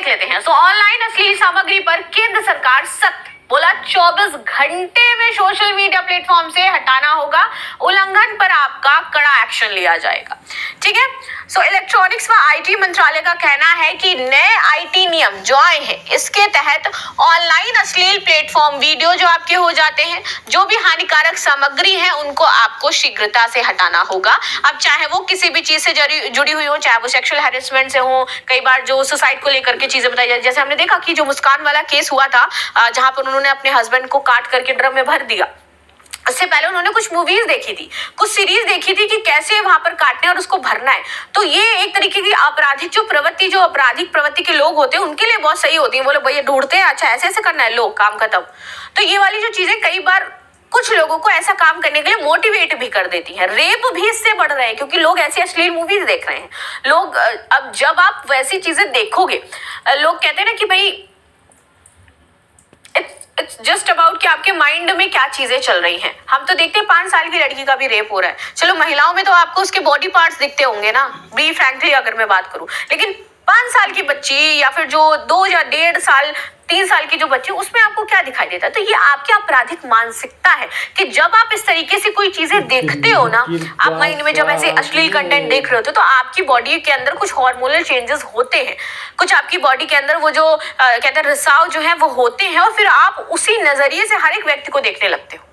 देख लेते हैं। ऑनलाइन अश्लील सामग्री पर केंद्र सरकार सख्त, बोला 24 घंटे में सोशल मीडिया प्लेटफॉर्म से हटाना होगा, उल्लंघन पर आपका कड़ा एक्शन लिया जाएगा। ठीक है। इलेक्ट्रॉनिक्स व आईटी मंत्रालय का कहना है कि नए आईटी नियम जो आए हैं इसके तहत ऑनलाइन अश्लील प्लेटफॉर्म वीडियो जो आपके हो जाते हैं, जो भी हानिकारक सामग्री है उनको आपको शीघ्रता से हटाना होगा। अब चाहे वो किसी भी चीज से जुड़ी हुई हो, चाहे वो सेक्सुअल हैरेसमेंट से हो, कई बार जो सुसाइड को लेकर के चीजें बताई जाती, जैसे हमने देखा कि जो मुस्कान वाला केस हुआ था जहां पर उन्होंने अपने हस्बैंड को काट करके ड्रम में भर दिया। इससे पहले उन्होंने कुछ मूवीज देखी थी, कुछ सीरीज देखी थी कि कैसे वहां पर काटना है और उसको भरना है। तो ये एक तरीके की आपराधिक जो आपराधिक प्रवृत्ति के लोग होते हैं उनके लिए बहुत सही होती है। वो लोग भैया ढूंढते हैं, अच्छा ऐसे ऐसे करना है, लो काम खत्म। तो ये वाली जो चीजें कई बार कुछ लोगों को ऐसा काम करने के लिए मोटिवेट भी कर देती है। रेप भी इससे बढ़ रहे हैं क्योंकि लोग ऐसी अश्लील मूवीज देख रहे हैं। लोग अब जब आप वैसी चीजें देखोगे, लोग कहते हैं ना कि भाई इट्स जस्ट अबाउट कि आपके माइंड में क्या चीजें चल रही हैं। हम तो देखते हैं 5 साल की लड़की का भी रेप हो रहा है। चलो महिलाओं में तो आपको उसके बॉडी पार्ट्स दिखते होंगे ना, बी फ्रैंकली अगर मैं बात करूं, लेकिन 5 साल की बच्ची या फिर जो 2 या 1.5 साल 3 साल की जो बच्ची, उसमें आपको क्या दिखाई देता है? तो ये आपकी आपराधिक मानसिकता है कि जब आप इस तरीके से कोई चीजें देखते हो ना, आप माइंड में जब ऐसे अश्लील कंटेंट देख रहे होते हो तो आपकी बॉडी के अंदर कुछ हार्मोनल चेंजेस होते हैं, कुछ आपकी बॉडी के अंदर वो जो कहते हैं रिसाव जो है वो होते हैं, और फिर आप उसी नजरिए से हर एक व्यक्ति को देखने लगते हो।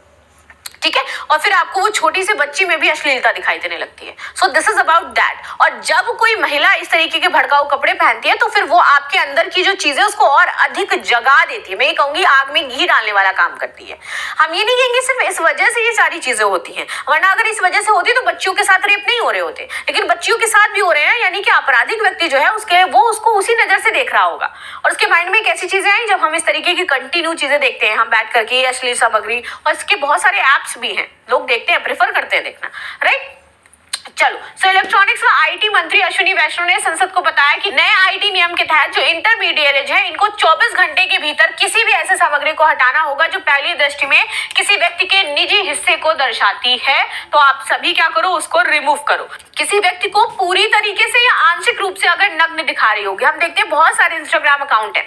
ठीक है। और फिर आपको वो छोटी सी बच्ची में भी अश्लीलता दिखाई देने लगती है। So this is about that. और जब कोई महिला इस तरीके के भड़काऊ कपड़े पहनती है तो फिर वो आपके अंदर की जो चीजें उसको और अधिक जगा देती है। मैं ये कहूंगी आग में घी डालने वाला काम करती है। हम ये नहीं कहेंगे सिर्फ इस वजह से ये सारी चीजें होती हैं, वरना अगर इस वजह से होती तो बच्चियों के साथ रेप नहीं हो रहे होते, लेकिन बच्चियों के साथ भी हो रहे हैं। यानी कि आपराधिक व्यक्ति जो है वो उसको उसी नजर से देख रहा होगा और उसके माइंड में एक ऐसी चीजें आई जब हम इस तरीके की कंटिन्यू चीजें देखते हैं, हम बैठ करके अश्लील सामग्री, और इसके बहुत सारे ऐप्स भी हैं, लोग देखते हैं, प्रेफर करते हैं देखना, राइट। चलो इलेक्ट्रॉनिक्स व आईटी मंत्री अश्विनी वैष्णव ने संसद को बताया कि नए आईटी नियम के तहत जो इंटरमीडिएट है इनको 24 घंटे के भीतर किसी भी ऐसे सामग्री को हटाना होगा जो पहली दृष्टि में किसी व्यक्ति के निजी हिस्से को दर्शाती है। तो आप सभी क्या करो, उसको रिमूव करो। किसी व्यक्ति को पूरी तरीके से या आंशिक रूप से अगर नग्न दिखा रही होगी, हम देखते हैं बहुत सारे इंस्टाग्राम अकाउंट है,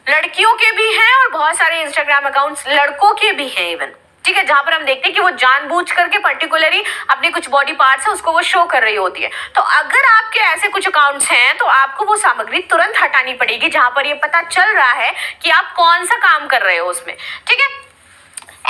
लड़कियों के भी हैं और बहुत सारे इंस्टाग्राम अकाउंट्स लड़कों के भी हैं इवन, ठीक है, जहां पर हम देखते हैं कि वो जानबूझ करके पर्टिकुलरली अपने कुछ बॉडी पार्ट्स है उसको वो शो कर रही होती है। तो अगर आपके ऐसे कुछ अकाउंट्स हैं तो आपको वो सामग्री तुरंत हटानी पड़ेगी जहां पर ये पता चल रहा है कि आप कौन सा काम कर रहे हो उसमें। ठीक है।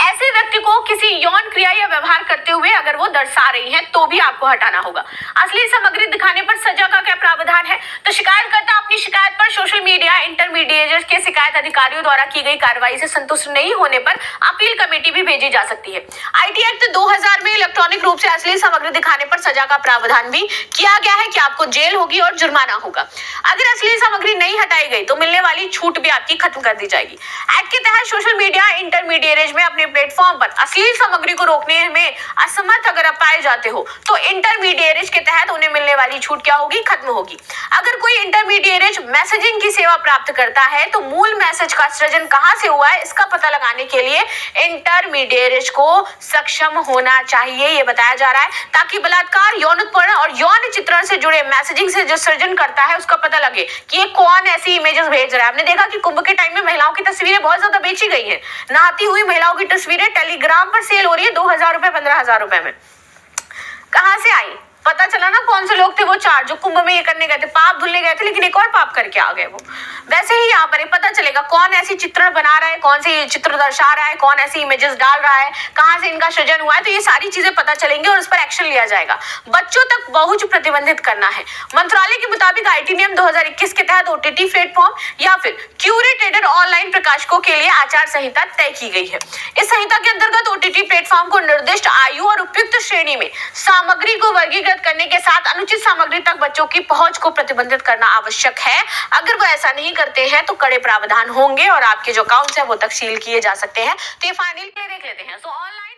ऐसे व्यक्ति को किसी यौन क्रिया या व्यवहार करते हुए अगर वो दर्शा रही हैं तो भी आपको हटाना होगा। अश्लील सामग्री दिखाने पर सजा का क्या प्रावधान है? तो शिकायतकर्ता अपनी शिकायत पर सोशल मीडिया इंटरमीडिएट के शिकायत अधिकारियों द्वारा की गई कार्रवाई से संतुष्ट नहीं होने पर अपील कमेटी भी भेजी जा सकती है। आईटी एक्ट 2000 में इलेक्ट्रॉनिक रूप से अश्लील सामग्री दिखाने पर सजा का प्रावधान भी किया गया है कि आपको जेल होगी और जुर्माना होगा। अगर अश्लील सामग्री नहीं हटाई गई तो मिलने वाली छूट भी आपकी खत्म कर दी जाएगी। एक्ट के तहत सोशल मीडिया इंटरमीडिएट में अपने प्लेटफॉर्म पर अश्लील सामग्री को रोकने में असमर्थ अगर आप पाए जाते हो तो इंटरमीडिएट के तहत उन्हें मिलने वाली छूट क्या होगी? खत्म होगी। अगर कोई इंटरमीडिएट मैसेजिंग की सेवा प्राप्त करता है तो मूल मैसेज का सृजन कहां से हुआ है इसका पता लगाने के लिए इंटरमीडिएट को सक्षम होना चाहिए, ये बताया जा रहा है, ताकि बलात्कार, यौन उत्पीड़न और यौन चित्रण से जुड़े मैसेजिंग से जो सृजन करता है उसका पता लगे कि ये कौन ऐसी इमेजेस भेज रहा है। हमने देखा कि कुंभ के टाइम में महिलाओं की तस्वीरें बहुत ज्यादा बेची गई हैं, नहाती हुई महिलाओं की तस्वीरें टेलीग्राम पर सेल हो रही है 2000 रुपए 15,000 रुपए में। कहां से आई? पता चला ना कौन से लोग थे वो 4 जो कुंभ में ये करने गए थे, पाप धुलने गए थे, लेकिन एक और पाप करके आ गए वो। वैसे ही यहाँ पर पता चलेगा कौन ऐसी चित्रण बना रहा है, कौन से चित्र दर्शा रहा है, कौन ऐसी इमेजेस डाल रहा है, कहां से इनका सृजन हुआ है। तो ये सारी चीजें पता चलेंगी और उस पर एक्शन लिया जाएगा। बच्चों तक पहुंच प्रतिबंधित करना है। मंत्रालय के मुताबिक आईटी नियम 2021 के तहत ओटीटी प्लेटफॉर्म या फिर क्यूरेटेड ऑनलाइन प्रकाशकों के लिए आचार संहिता तय की गई है। इस संहिता के अंतर्गत ओटीटी प्लेटफॉर्म को निर्दिष्ट आयु और उपयुक्त श्रेणी में सामग्री को वर्गीकृत करने के साथ अनुचित सामग्री तक बच्चों की पहुंच को प्रतिबंधित करना आवश्यक है। अगर वो ऐसा नहीं करते हैं तो कड़े प्रावधान होंगे और आपके जो अकाउंट्स है वो तक सील किए जा सकते हैं। तो ये फाइनली देख लेते हैं। ऑनलाइन